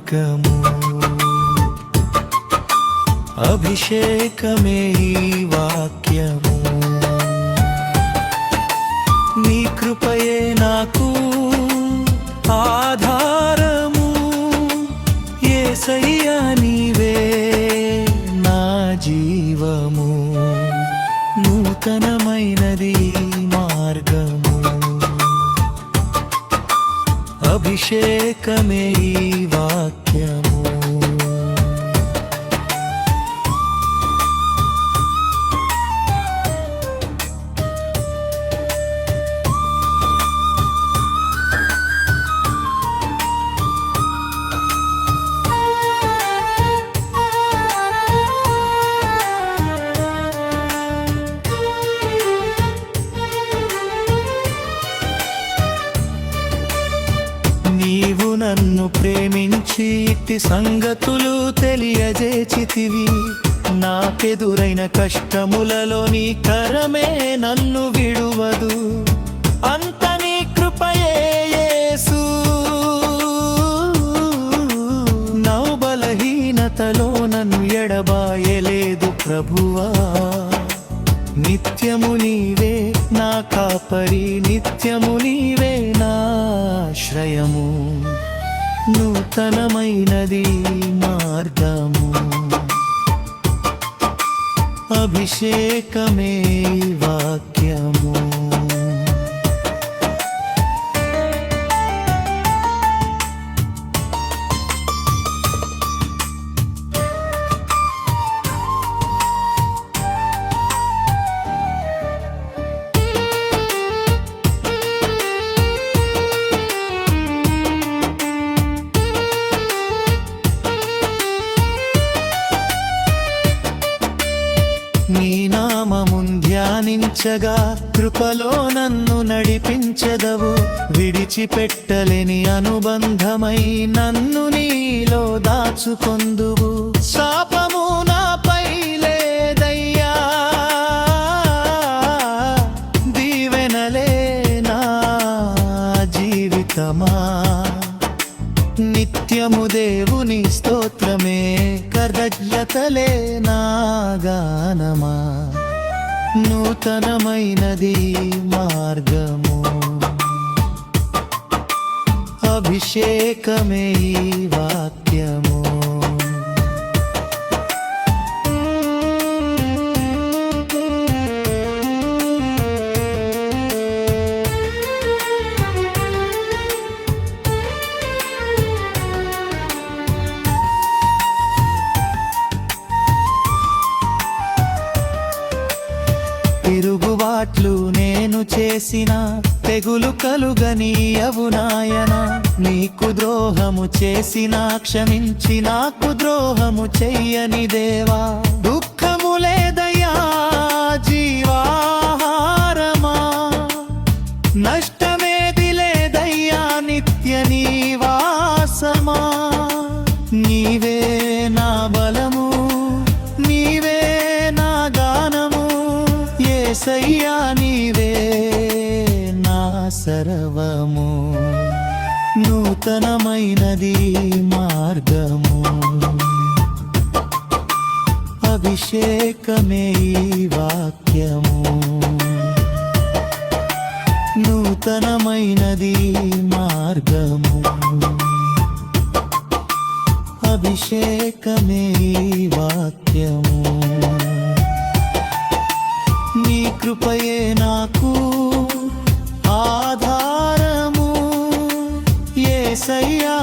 మార్గము అభిషేకమే ఈ వాక్యము నీ కృపయే నాకు ఆధారము యేసయ్యా నీవే నా జీవము నూతనమైనది మార్గము అభిషేకమే ఈ వాక్యము నీవు నన్ను ప్రేమించి ఇట్టి సంగతులు తెలియజేచితివి నాకెదురైన కష్టములలో నీ కరమే నన్ను విడువదు అంత నీ కృపయే యేసు నా బలహీనతలో నన్ను ఎడబాయలేదు ప్రభువా నిత్యము నీవే నా కాపరి నిత్యము నీవే నా ఆశ్రయము నూతనమైనది మార్గము అభిషేకమే వాక్యము నీ నామమున్ ధ్యానించగా కృపలో నన్ను నడిపించెదవు విడిచిపెట్టలేని అనుబంధమై నన్ను నీలో దాచుకొందువు శాపము నాపై లేదయ్యా దీవెనలే నా జీవితమా నిత్యము దేవుని స్తోత్రమే కృతజ్ఞతలే నా గానమా నూతనమైనది మార్గము అభిషేకమే వాక్యము తిరుగుబాట్లు నేను చేసిన తెగులు కలుగనీయవు నాయన నీకు ద్రోహము చేసిన క్షమించి నాకు ద్రోహము చెయ్యని దేవా దుఃఖము లేదయ్యా జీవాహారమా నష్టమేది లేదయ్యా నిత్య నివాసమా నీవే నా బలము నీవే నా గానము యేసయ్యా నీవే నా సర్వము నూతనమైనది మార్గము అభిషేకమే వాక్యము నూతనమైనది మార్గము అభిషేకమే వాక్యము నీ కృపయే నాకు ఆధారము యేసయ్యా